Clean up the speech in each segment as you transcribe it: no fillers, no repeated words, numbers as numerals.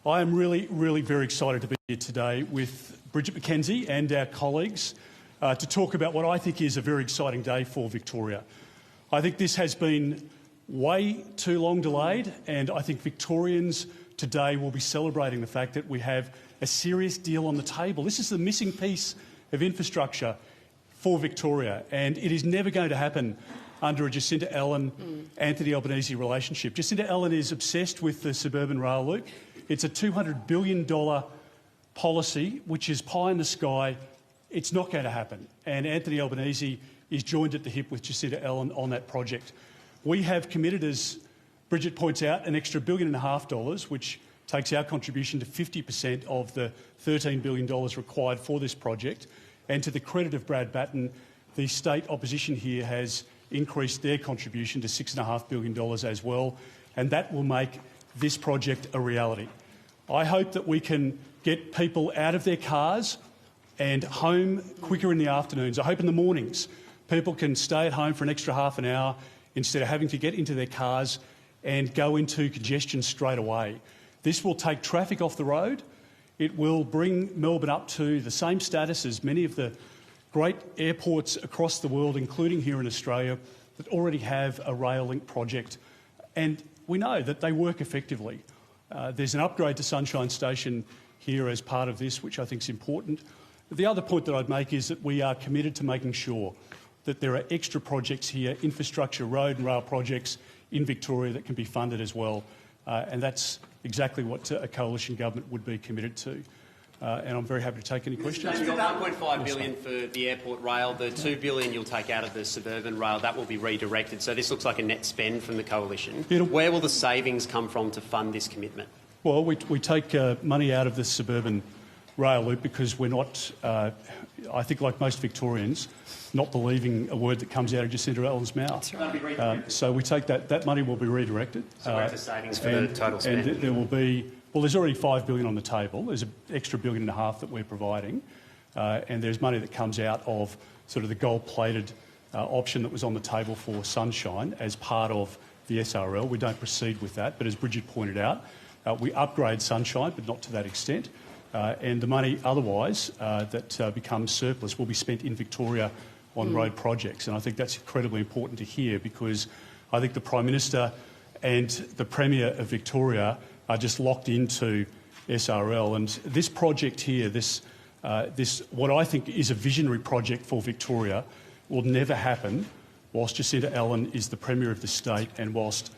I am really very excited to be here today with Bridget McKenzie and our colleagues to talk about what I think is a very exciting day for Victoria. I think this has been way too long delayed, and I think Victorians today will be celebrating the fact that we have a serious deal on the table. This is the missing piece of infrastructure for Victoria, and it is never going to happen under a Jacinta Allen-Anthony Albanese relationship. Jacinta Allen is obsessed with the suburban rail loop. It's a $200 billion policy, which is pie in the sky. It's not going to happen. And Anthony Albanese is joined at the hip with Jacinta Allen on that project. We have committed, as Bridget points out, an extra $1.5 billion, which takes our contribution to 50% of the $13 billion required for this project. And to the credit of Brad Batten, the state opposition here has increased their contribution to $6.5 billion as well, and that will make this project a reality. I hope that we can get people out of their cars and home quicker in the afternoons. I hope in the mornings people can stay at home for an extra half an hour instead of having to get into their cars and go into congestion straight away. This will take traffic off the road. It will bring Melbourne up to the same status as many of the great airports across the world, including here in Australia, that already have a rail link project. And we know that they work effectively. There's an upgrade to Sunshine Station here as part of this, which I think is important. The other point that I'd make is that we are committed to making sure that there are extra projects here, infrastructure, road and rail projects in Victoria that can be funded as well. And that's exactly what a coalition government would be committed to. And I'm very happy to take any questions. You've got $1.5 billion for the airport rail. The $2 billion you'll take out of the suburban rail, that will be redirected. So this looks like a net spend from the coalition. Where will the savings come from to fund this commitment? Well, we take money out of the suburban rail loop because we're not, I think like most Victorians, not believing a word that comes out of Jacinta Allen's mouth. So we take that money will be redirected. So where's the savings for the total spend? And there will be, well, there's already $5 billion on the table. There's an extra $1.5 billion that we're providing. And there's money that comes out of sort of the gold-plated option that was on the table for Sunshine as part of the SRL. We don't proceed with that, but as Bridget pointed out, we upgrade Sunshine, but not to that extent. And the money otherwise that becomes surplus will be spent in Victoria on road projects. And I think that's incredibly important to hear because I think the Prime Minister and the Premier of Victoria are just locked into SRL. And this project here, this what I think is a visionary project for Victoria, will never happen whilst Jacinta Allen is the Premier of the state and whilst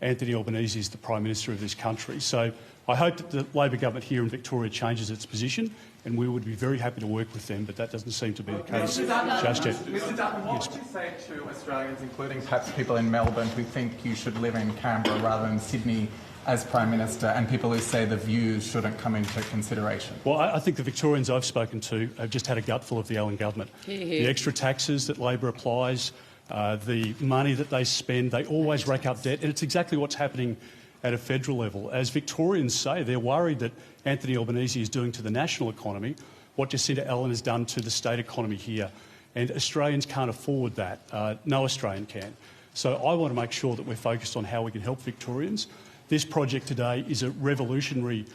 Anthony Albanese is the Prime Minister of this country. So I hope that the Labor government here in Victoria changes its position, and we would be very happy to work with them, but that doesn't seem to be the case just yet. Mr Dutton, what would you say to Australians, including perhaps people in Melbourne, who think you should live in Canberra rather than Sydney as Prime Minister, and people who say the views shouldn't come into consideration? Well, I think the Victorians I've spoken to have just had a gutful of the Allen government. The extra taxes that Labor applies, the money that they spend, they always rack up debt, and it's exactly what's happening at a federal level. As Victorians say, they're worried that Anthony Albanese is doing to the national economy what Jacinta Allen has done to the state economy here. And Australians can't afford that. No Australian can. So I want to make sure that we're focused on how we can help Victorians. This project today is a revolutionary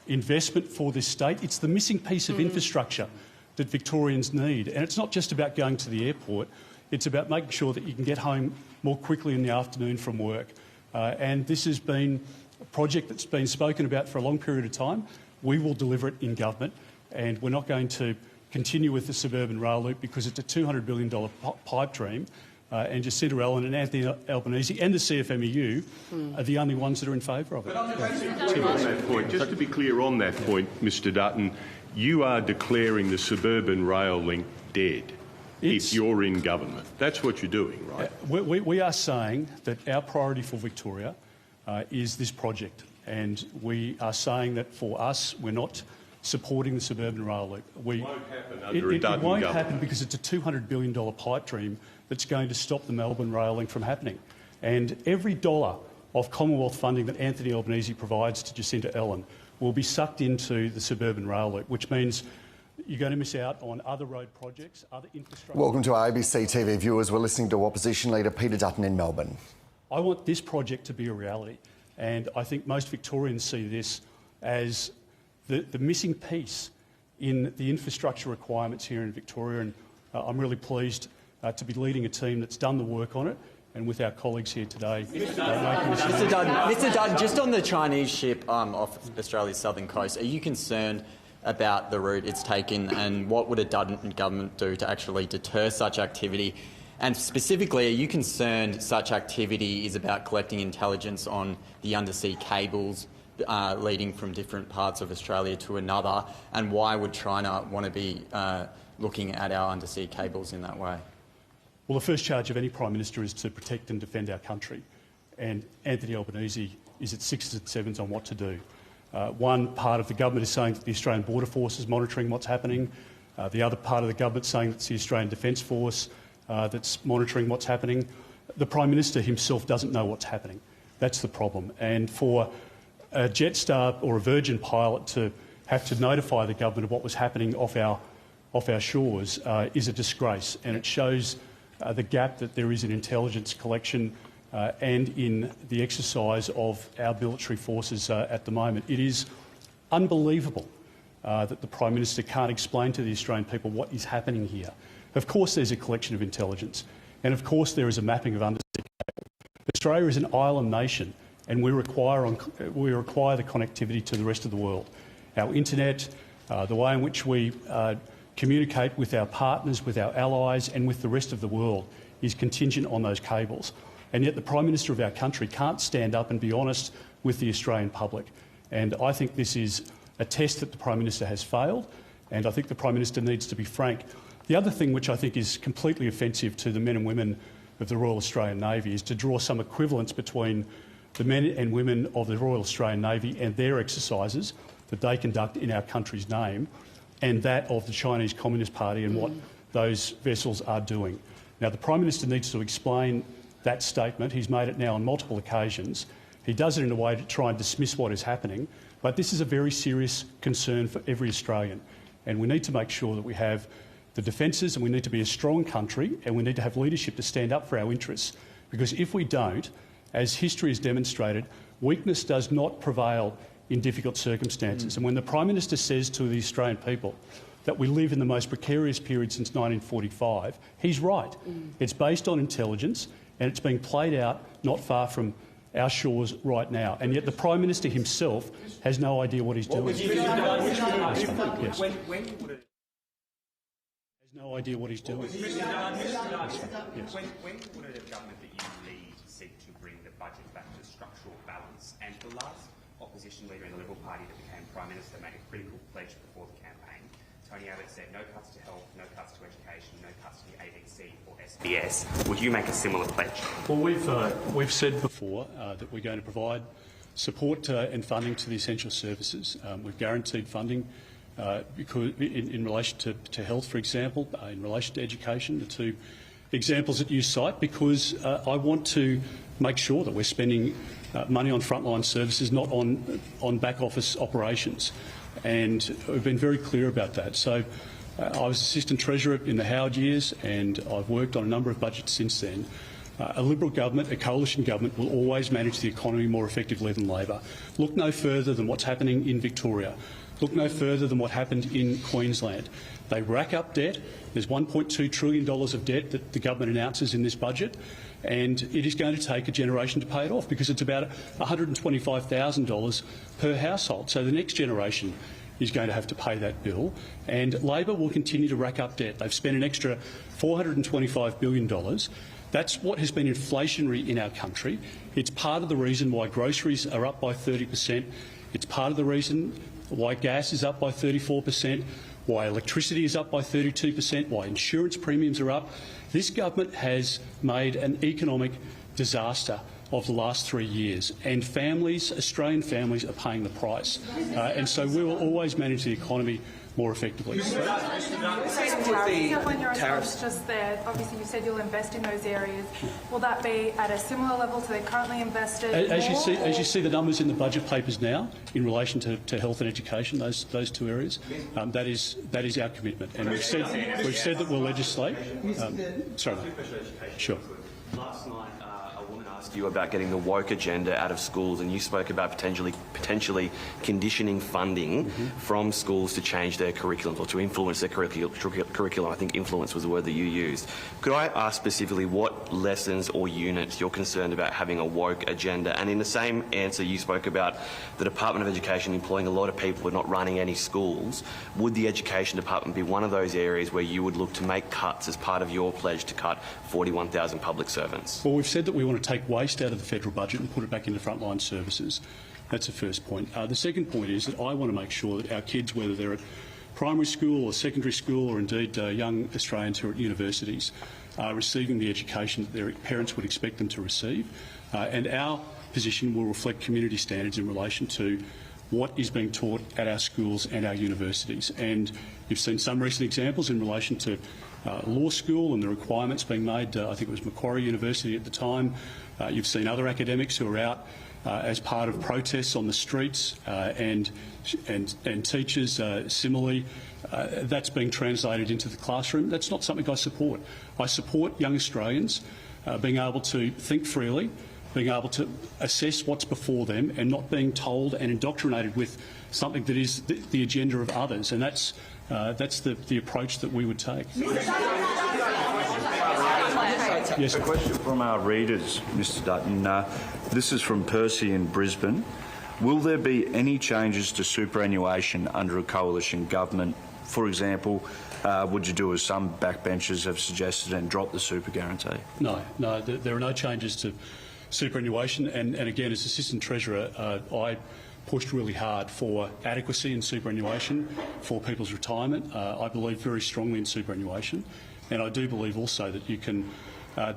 investment for this state. It's the missing piece of infrastructure that Victorians need. And it's not just about going to the airport. It's about making sure that you can get home more quickly in the afternoon from work. And this has been a project that's been spoken about for a long period of time. We will deliver it in government, and we're not going to continue with the suburban rail loop because it's a $200 billion pipe dream, and Jacinta Allen and Anthony Albanese and the CFMEU are the only ones that are in favour of it. Just to be clear on that point, Mr Dutton, you are declaring the suburban rail link dead. If you're in government. That's what you're doing, right? We are saying that our priority for Victoria is this project, and we are saying that for us, we're not supporting the suburban rail loop. It won't happen under a Dutton government. It won't happen because it's a $200 billion pipe dream that's going to stop the Melbourne rail link from happening. And every dollar of Commonwealth funding that Anthony Albanese provides to Jacinta Allen will be sucked into the suburban rail loop, which means you're going to miss out on other road projects, other infrastructure. Welcome to our ABC TV viewers. We're listening to Opposition Leader Peter Dutton in Melbourne. I want this project to be a reality, and I think most Victorians see this as the missing piece in the infrastructure requirements here in Victoria, and I'm really pleased to be leading a team that's done the work on it, and with our colleagues here today. Mr Dutton, just on the Chinese ship off Australia's southern coast, are you concerned about the route it's taken, and what would a Dutton government do to actually deter such activity? And specifically, are you concerned such activity is about collecting intelligence on the undersea cables leading from different parts of Australia to another, and why would China want to be looking at our undersea cables in that way? Well, the first charge of any Prime Minister is to protect and defend our country, and Anthony Albanese is at sixes and sevens on what to do. One part of the government is saying that the Australian Border Force is monitoring what's happening. The other part of the government is saying it's the Australian Defence Force that's monitoring what's happening. The Prime Minister himself doesn't know what's happening. That's the problem. And for a Jetstar or a Virgin pilot to have to notify the government of what was happening off our shores is a disgrace, and it shows the gap that there is in intelligence collection and in the exercise of our military forces at the moment. It is unbelievable that the Prime Minister can't explain to the Australian people what is happening here. Of course there's a collection of intelligence, and of course there is a mapping of undersea cable. Australia is an island nation, and we require the connectivity to the rest of the world. Our internet, the way in which we communicate with our partners, with our allies and with the rest of the world is contingent on those cables. And yet the Prime Minister of our country can't stand up and be honest with the Australian public. And I think this is a test that the Prime Minister has failed, and I think the Prime Minister needs to be frank. The other thing which I think is completely offensive to the men and women of the Royal Australian Navy is to draw some equivalence between the men and women of the Royal Australian Navy and their exercises that they conduct in our country's name and that of the Chinese Communist Party and what those vessels are doing. Now, the Prime Minister needs to explain that statement. He's made it now on multiple occasions. He does it in a way to try and dismiss what is happening, but this is a very serious concern for every Australian, and we need to make sure that we have the defences, and we need to be a strong country, and we need to have leadership to stand up for our interests, because if we don't, as history has demonstrated, weakness does not prevail in difficult circumstances. And when the Prime Minister says to the Australian people that we live in the most precarious period since 1945, he's right. It's based on intelligence, and it's being played out not far from our shores right now. And yet the Prime Minister himself has no idea what he's doing. Has no idea what he's doing. When would a government that you lead seek to bring the budget back to structural balance? And the last opposition leader in the Liberal Party that became Prime Minister made a critical pledge before the campaign. Tony Abbott said no cuts to health, no cuts to education, no cuts to the ABC or SBS. Would you make a similar pledge? Well, we've said before that we're going to provide support and funding to the essential services. We've guaranteed funding because in relation to health, for example, in relation to education, the two examples that you cite, because I want to make sure that we're spending money on frontline services, not on back office operations. And we've been very clear about that. So I was Assistant Treasurer in the Howard years, and I've worked on a number of budgets since then. A Liberal government, a coalition government, will always manage the economy more effectively than Labor. Look no further than what's happening in Victoria. Look no further than what happened in Queensland. They rack up debt. There's $1.2 trillion of debt that the government announces in this budget, and it is going to take a generation to pay it off, because it's about $125,000 per household. So the next generation is going to have to pay that bill, and Labor will continue to rack up debt. They've spent an extra $425 billion. That's what has been inflationary in our country. It's part of the reason why groceries are up by 30%. It's part of the reason why gas is up by 34%, why electricity is up by 32%, why insurance premiums are up. This government has made an economic disaster of the last 3 years, and families, Australian families, are paying the price. And so we will always manage the economy more effectively. On your response just there, obviously you said you'll invest in those areas. Will that be at a similar level to they currently invested? As you see the numbers in the budget papers now in relation to health and education, those two areas, that is our commitment, and we've said that we'll legislate. Sorry. Sure. Last night, a woman asked asked you about getting the woke agenda out of schools, and you spoke about potentially conditioning funding from schools to change their curriculum or to influence their curriculum. I think influence was the word that you used. Could I ask specifically what lessons or units you're concerned about having a woke agenda? And in the same answer, you spoke about the Department of Education employing a lot of people but not running any schools. Would the Education Department be one of those areas where you would look to make cuts as part of your pledge to cut 41,000 public servants? Well, we've said that we want to take waste out of the federal budget and put it back into frontline services. That's the first point. The second point is that I want to make sure that our kids, whether they're at primary school or secondary school or indeed young Australians who are at universities, are receiving the education that their parents would expect them to receive. And our position will reflect community standards in relation to what is being taught at our schools and our universities. And you've seen some recent examples in relation to law school and the requirements being made. I think it was Macquarie University at the time. You've seen other academics who are out as part of protests on the streets and teachers similarly. That's being translated into the classroom. That's not something I support. I support young Australians being able to think freely, being able to assess what's before them and not being told and indoctrinated with something that is the agenda of others. And that's the approach that we would take. Yes. A question from our readers, Mr Dutton. This is from Percy in Brisbane. Will there be any changes to superannuation under a coalition government? For example, would you do as some backbenchers have suggested and drop the super guarantee? No, there are no changes to superannuation. And again, as Assistant Treasurer, I pushed really hard for adequacy in superannuation for people's retirement. I believe very strongly in superannuation, and I do believe also that you can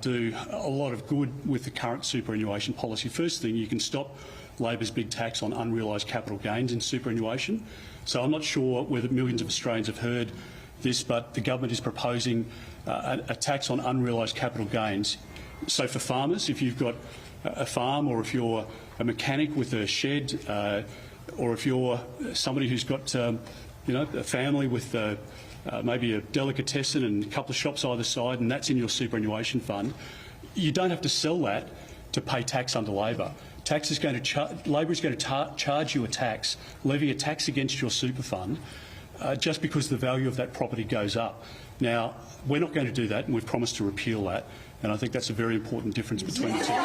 do a lot of good with the current superannuation policy. First thing, you can stop Labor's big tax on unrealised capital gains in superannuation. So I'm not sure whether millions of Australians have heard this, but the government is proposing a tax on unrealised capital gains. So for farmers, if you've got a farm, or if you're a mechanic with a shed, or if you're somebody who's got a family with maybe a delicatessen and a couple of shops either side, and that's in your superannuation fund, you don't have to sell that to pay tax under Labor. Labor is going to charge you a tax, levy a tax against your super fund, just because the value of that property goes up. Now, we're not going to do that, and we've promised to repeal that, and I think that's a very important difference between the two things.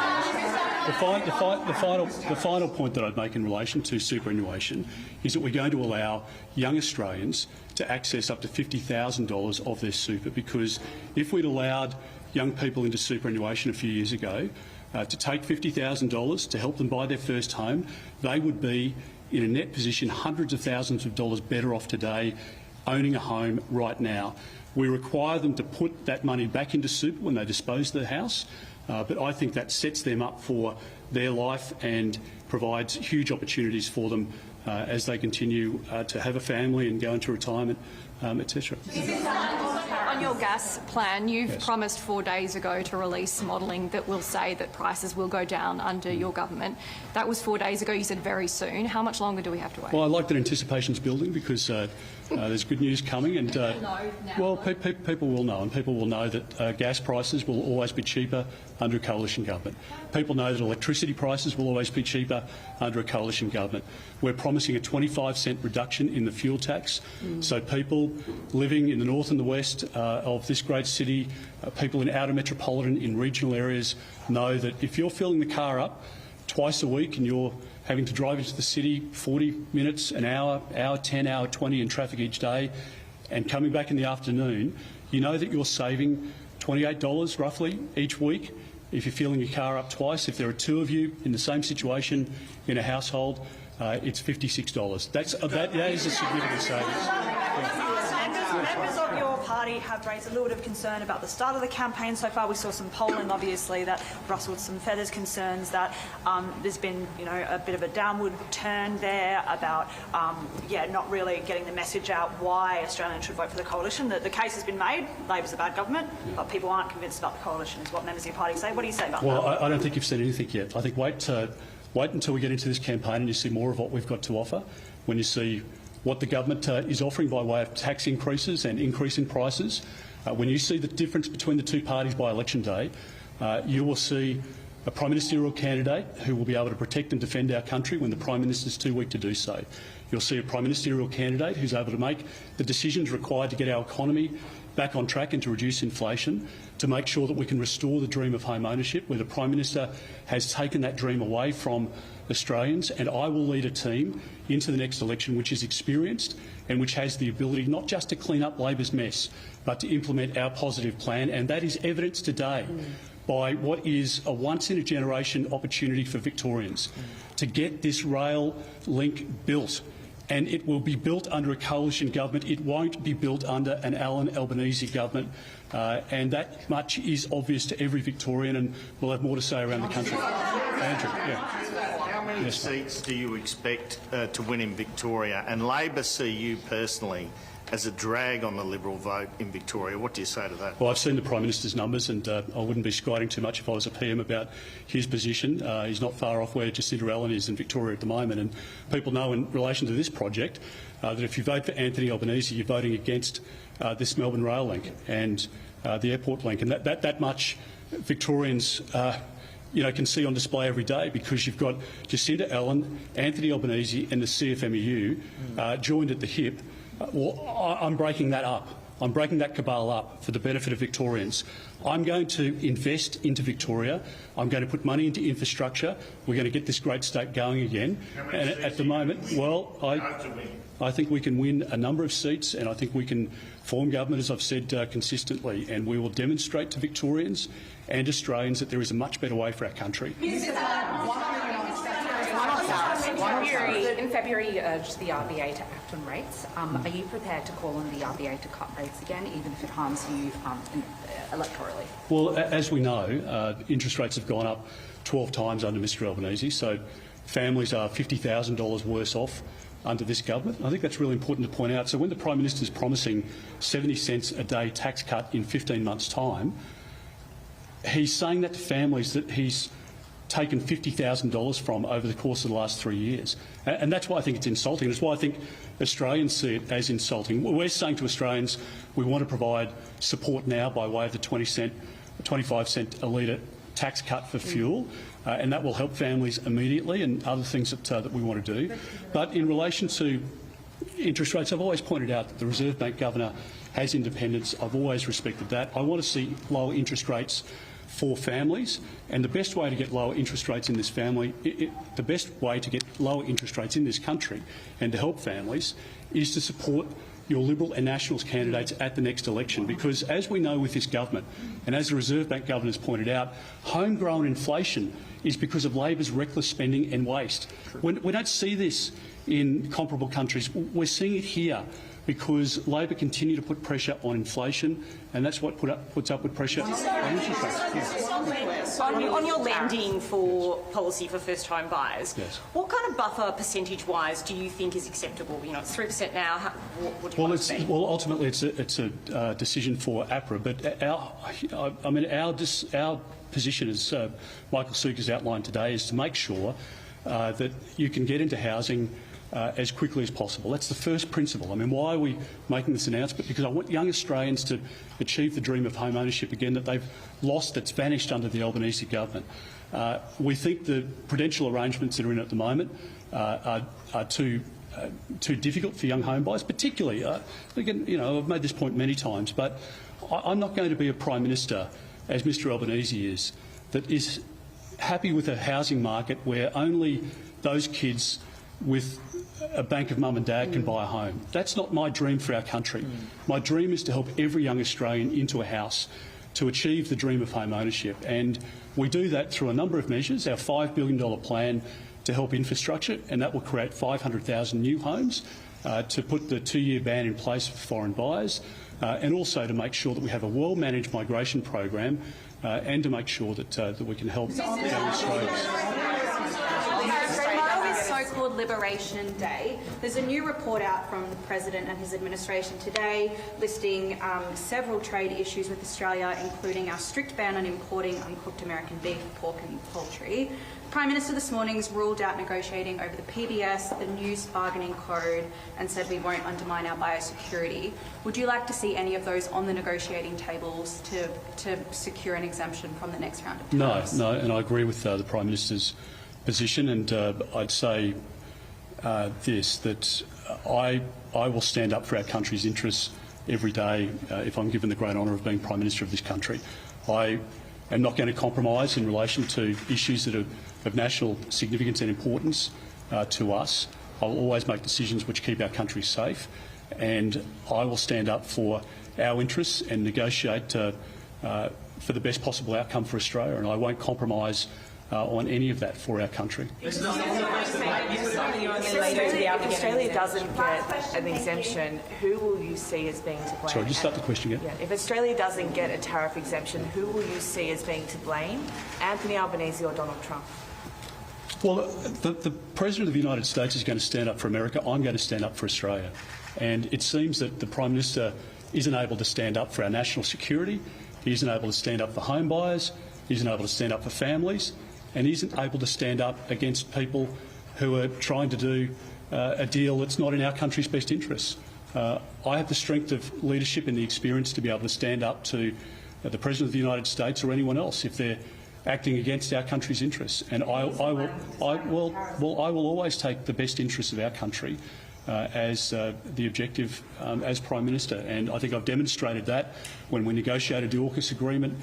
The final point that I'd make in relation to superannuation is that we're going to allow young Australians to access up to $50,000 of their super, because if we'd allowed young people into superannuation a few years ago to take $50,000 to help them buy their first home, they would be in a net position hundreds of thousands of dollars better off today owning a home right now. We require them to put that money back into super when they dispose of their house, but I think that sets them up for their life and provides huge opportunities for them as they continue to have a family and go into retirement, etc. On your gas plan, you've promised 4 days ago to release modelling that will say that prices will go down under your government. That was 4 days ago. You said very soon. How much longer do we have to wait? Well, I like that anticipation's building, because there's good news coming, and people will know, and people will know that gas prices will always be cheaper under a coalition government. People know that electricity prices will always be cheaper under a coalition government. We're promising a 25-cent reduction in the fuel tax, so people living in the north and the west of this great city, people in outer metropolitan, in regional areas, know that if you're filling the car up twice a week and you're having to drive into the city 40 minutes, an hour, hour 10, hour 20 in traffic each day, and coming back in the afternoon, you know that you're saving $28 roughly each week if you're filling your car up twice. If there are two of you in the same situation in a household, it's $56. That is a significant savings. Members of your party have raised a little bit of concern about the start of the campaign so far. We saw some polling, obviously, that rustled some feathers, concerns that there's been, a bit of a downward turn there about, not really getting the message out why Australians should vote for the coalition. The case has been made. Labor's a bad government, but people aren't convinced about the coalition, is what members of your party say. What do you say about that? Well, I don't think you've seen anything yet. I think wait until we get into this campaign and you see more of what we've got to offer. When you see what the government is offering by way of tax increases and increase in prices, when you see the difference between the two parties by election day, you will see a Prime Ministerial candidate who will be able to protect and defend our country when the Prime Minister is too weak to do so. You'll see a Prime Ministerial candidate who's able to make the decisions required to get our economy back on track and to reduce inflation, to make sure that we can restore the dream of home ownership, where the Prime Minister has taken that dream away from Australians. And I will lead a team into the next election which is experienced and which has the ability not just to clean up Labor's mess, but to implement our positive plan. And that is evidenced today by what is a once-in-a-generation opportunity for Victorians to get this rail link built. And it will be built under a coalition government. It won't be built under an Alan Albanese government. And that much is obvious to every Victorian, and we'll have more to say around the country. Andrew, yeah. How many seats do you expect to win in Victoria? And Labor see you personally as a drag on the Liberal vote in Victoria. What do you say to that? Well, I've seen the Prime Minister's numbers, and I wouldn't be skiding too much if I was a PM about his position. He's not far off where Jacinda Allen is in Victoria at the moment, and people know in relation to this project that if you vote for Anthony Albanese, you're voting against this Melbourne rail link and the airport link, and that much Victorians can see on display every day, because you've got Jacinda Allen, Anthony Albanese and the CFMEU joined at the hip. Well, I'm breaking that up. I'm breaking that cabal up for the benefit of Victorians. I'm going to invest into Victoria. I'm going to put money into infrastructure. We're going to get this great state going again. And at the moment, well, I think we can win a number of seats, and I think we can form government, as I've said, consistently. And we will demonstrate to Victorians and Australians that there is a much better way for our country. In February, you urged the RBA to act on rates. Are you prepared to call on the RBA to cut rates again, even if it harms you electorally? Well, as we know, interest rates have gone up 12 times under Mr Albanese, so families are $50,000 worse off under this government. I think that's really important to point out. So when the Prime Minister is promising 70 cents a day tax cut in 15 months' time, he's saying that to families that he's taken $50,000 from over the course of the last 3 years. And that's why I think it's insulting. That's why I think Australians see it as insulting. We're saying to Australians we want to provide support now by way of the 25 cent a litre tax cut for fuel, and that will help families immediately, and other things that we want to do. But in relation to interest rates, I've always pointed out that the Reserve Bank Governor has independence. I've always respected that. I want to see lower interest rates for families, and the best way to get lower interest rates in this the best way to get lower interest rates in this country and to help families is to support your Liberal and Nationals candidates at the next election, because as we know with this government, and as the Reserve Bank Governor has pointed out, homegrown inflation is because of Labor's reckless spending and waste. We don't see this in comparable countries. We're seeing it here because Labor continue to put pressure on inflation, and that's what puts upward pressure on interest rates. On your lending for policy for first-home buyers, yes, what kind of buffer percentage-wise do you think is acceptable? You know, it's 3% now. What do you want it to be? Well, ultimately, it's a decision for APRA, but our position, as Michael Suk has outlined today, is to make sure that you can get into housing as quickly as possible. That's the first principle. I mean, why are we making this announcement? Because I want young Australians to achieve the dream of home ownership again that they've lost, that's vanished under the Albanese government. We think the prudential arrangements that are in at the moment are too difficult for young home buyers, particularly, again, I've made this point many times, but I'm not going to be a Prime Minister, as Mr Albanese is, that is happy with a housing market where only those kids with a bank of mum and dad can buy a home. That's not my dream for our country. My dream is to help every young Australian into a house to achieve the dream of home ownership, and we do that through a number of measures. Our $5 billion plan to help infrastructure, and that will create 500,000 new homes, to put the 2-year ban in place for foreign buyers, and also to make sure that we have a well-managed migration program, and to make sure that we can help young Australians. toward Liberation Day, there's a new report out from the President and his administration today listing several trade issues with Australia, including our strict ban on importing uncooked American beef, pork and poultry. The Prime Minister this morning's ruled out negotiating over the PBS, the new bargaining code, and said we won't undermine our biosecurity. Would you like to see any of those on the negotiating tables to secure an exemption from the next round of tariffs? No, and I agree with the Prime Minister's position, and I'd say that I will stand up for our country's interests every day if I'm given the great honour of being Prime Minister of this country. I am not going to compromise in relation to issues that are of national significance and importance to us. I will always make decisions which keep our country safe, and I will stand up for our interests and negotiate for the best possible outcome for Australia, and I won't compromise on any of that for our country. If Australia doesn't get an exemption, who will you see as being to blame? Sorry, just start the question again. Yeah, if Australia doesn't get a tariff exemption, who will you see as being to blame? Anthony Albanese or Donald Trump? Well, the President of the United States is going to stand up for America. I'm going to stand up for Australia. And it seems that the Prime Minister isn't able to stand up for our national security. He isn't able to stand up for home buyers. He isn't able to stand up for families. And he isn't able to stand up against people who are trying to do a deal that's not in our country's best interests. I have the strength of leadership and the experience to be able to stand up to the President of the United States or anyone else if they're acting against our country's interests. And I will always take the best interests of our country as the objective as Prime Minister. And I think I've demonstrated that when we negotiated the AUKUS agreement,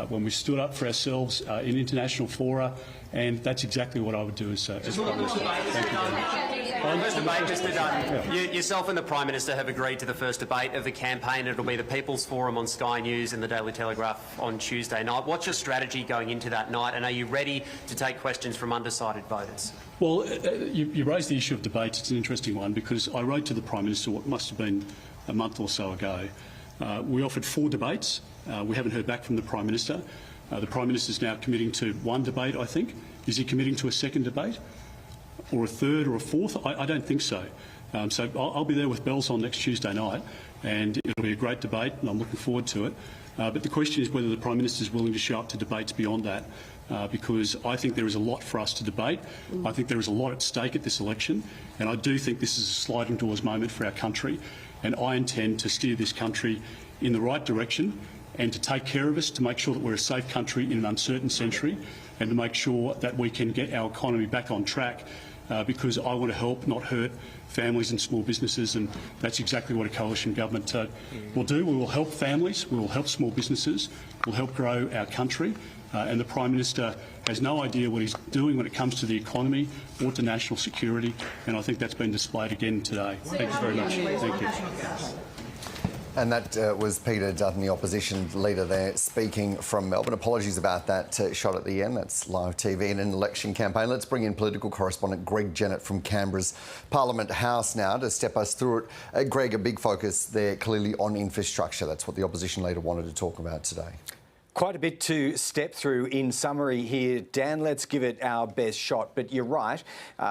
when we stood up for ourselves in international fora, and that's exactly what I would do as Prime Minister. Thank you. First debate, Mr Dutton. Yourself and the Prime Minister have agreed to the first debate of the campaign. It'll be the People's Forum on Sky News and the Daily Telegraph on Tuesday night. What's your strategy going into that night, and are you ready to take questions from undecided voters? Well, you raised the issue of debates. It's an interesting one because I wrote to the Prime Minister what must have been a month or so ago. We offered 4 debates. We haven't heard back from the Prime Minister. The Prime Minister is now committing to 1 debate, I think. Is he committing to a 2nd debate? Or a 3rd or a 4th? I don't think so. So I'll be there with bells on next Tuesday night, and it'll be a great debate, and I'm looking forward to it. But the question is whether the Prime Minister is willing to show up to debates beyond that, because I think there is a lot for us to debate. I think there is a lot at stake at this election, and I do think this is a sliding doors moment for our country, and I intend to steer this country in the right direction and to take care of us, to make sure that we're a safe country in an uncertain century, and to make sure that we can get our economy back on track, because I want to help, not hurt, families and small businesses, and that's exactly what a coalition government will do. We will help families, we will help small businesses, we'll help grow our country, and the Prime Minister has no idea what he's doing when it comes to the economy or to national security, and I think that's been displayed again today. Thank you very much. Thank you. And that was Peter Dutton, the opposition leader there, speaking from Melbourne. Apologies about that shot at the end. That's live TV in an election campaign. Let's bring in political correspondent Greg Jennett from Canberra's Parliament House now to step us through it. Greg, a big focus there clearly on infrastructure. That's what the opposition leader wanted to talk about today. Quite a bit to step through in summary here. Dan, let's give it our best shot. But you're right,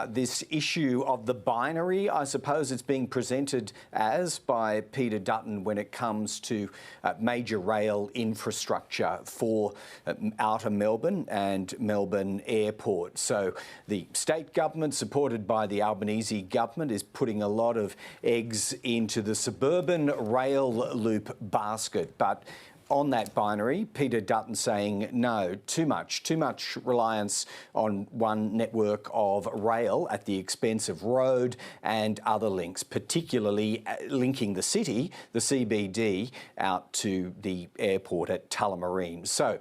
this issue of the binary, I suppose it's being presented as by Peter Dutton when it comes to major rail infrastructure for outer Melbourne and Melbourne Airport. So the state government, supported by the Albanese government, is putting a lot of eggs into the suburban rail loop basket. But on that binary, Peter Dutton saying no, too much reliance on one network of rail at the expense of road and other links, particularly linking the city, the CBD, out to the airport at Tullamarine. So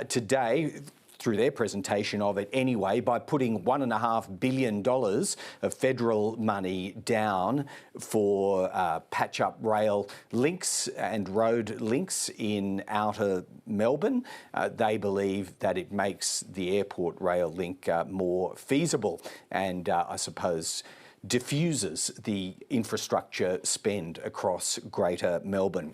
today, through their presentation of it anyway, by putting $1.5 billion of federal money down for patch-up rail links and road links in outer Melbourne. They believe that it makes the airport rail link more feasible and, I suppose, diffuses the infrastructure spend across Greater Melbourne.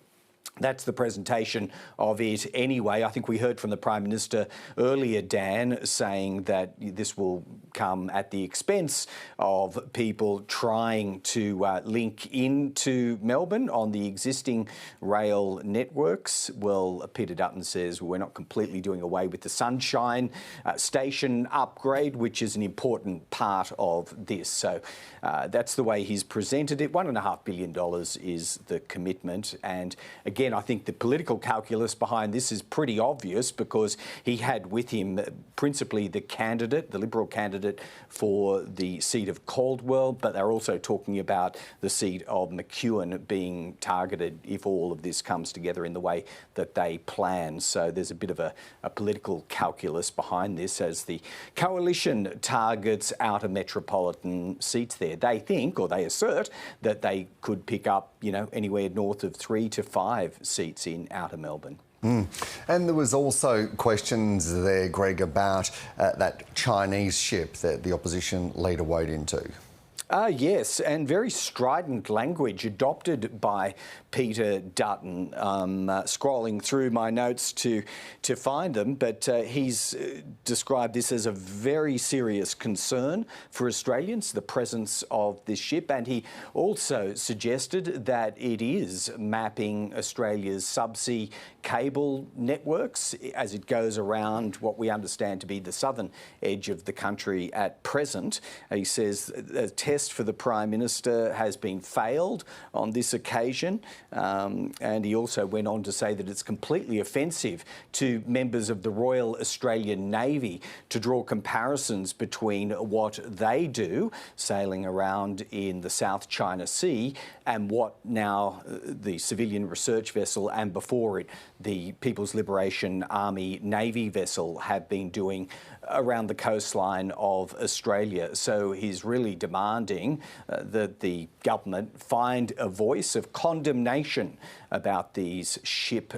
That's the presentation of it anyway. I think we heard from the Prime Minister earlier, Dan, saying that this will come at the expense of people trying to link into Melbourne on the existing rail networks. Well, Peter Dutton says we're not completely doing away with the Sunshine Station upgrade, which is an important part of this. So that's the way he's presented it. $1.5 billion is the commitment. And again, I think the political calculus behind this is pretty obvious, because he had with him principally the candidate, the Liberal candidate for the seat of Caldwell, but they're also talking about the seat of McEwen being targeted if all of this comes together in the way that they plan. So there's a bit of a political calculus behind this as the coalition targets outer metropolitan seats there. They think, or they assert, that they could pick up, anywhere north of 3 to 5 seats in outer Melbourne. And there was also questions there, Greg, about that Chinese ship that the opposition leader weighed into. Yes, and very strident language adopted by Peter Dutton. Scrolling through my notes to find them, but he's described this as a very serious concern for Australians, the presence of this ship, and he also suggested that it is mapping Australia's subsea cable networks as it goes around what we understand to be the southern edge of the country at present. He says a test for the Prime Minister has been failed on this occasion, and he also went on to say that it's completely offensive to members of the Royal Australian Navy to draw comparisons between what they do, sailing around in the South China Sea, and what now the civilian research vessel and before it the People's Liberation Army Navy vessel have been doing around the coastline of Australia. So he's really demanding that the government find a voice of condemnation about these ship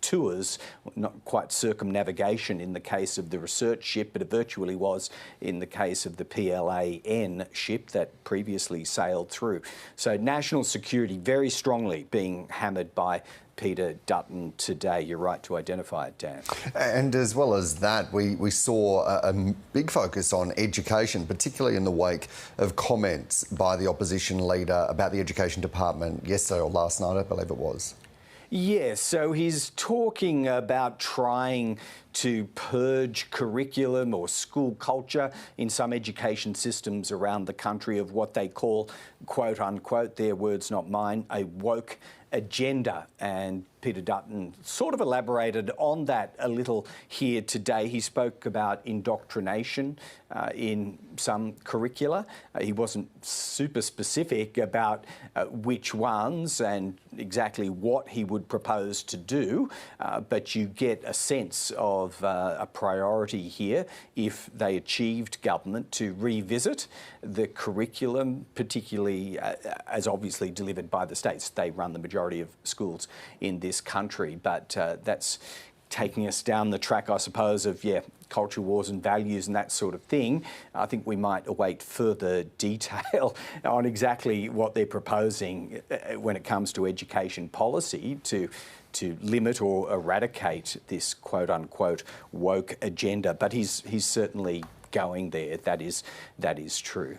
tours, not quite circumnavigation in the case of the research ship, but it virtually was in the case of the PLAN ship that previously sailed through. So national security very strongly being hammered by Peter Dutton today. You're right to identify it, Dan. And as well as that, we saw a big focus on education, particularly in the wake of comments by the opposition leader about the Education Department yesterday or last night, I believe it was. Yes, so he's talking about trying to purge curriculum or school culture in some education systems around the country of what they call, quote unquote, their words not mine, a woke agenda. And Peter Dutton sort of elaborated on that a little here today. He spoke about indoctrination in some curricula. He wasn't super specific about which ones and exactly what he would propose to do, but you get a sense of a priority here if they achieved government to revisit the curriculum, particularly as obviously delivered by the states. They run the majority of schools in this country, but that's taking us down the track, I suppose, of, culture wars and values and that sort of thing. I think we might await further detail on exactly what they're proposing when it comes to education policy to limit or eradicate this quote-unquote woke agenda. But he's certainly going there. That is true.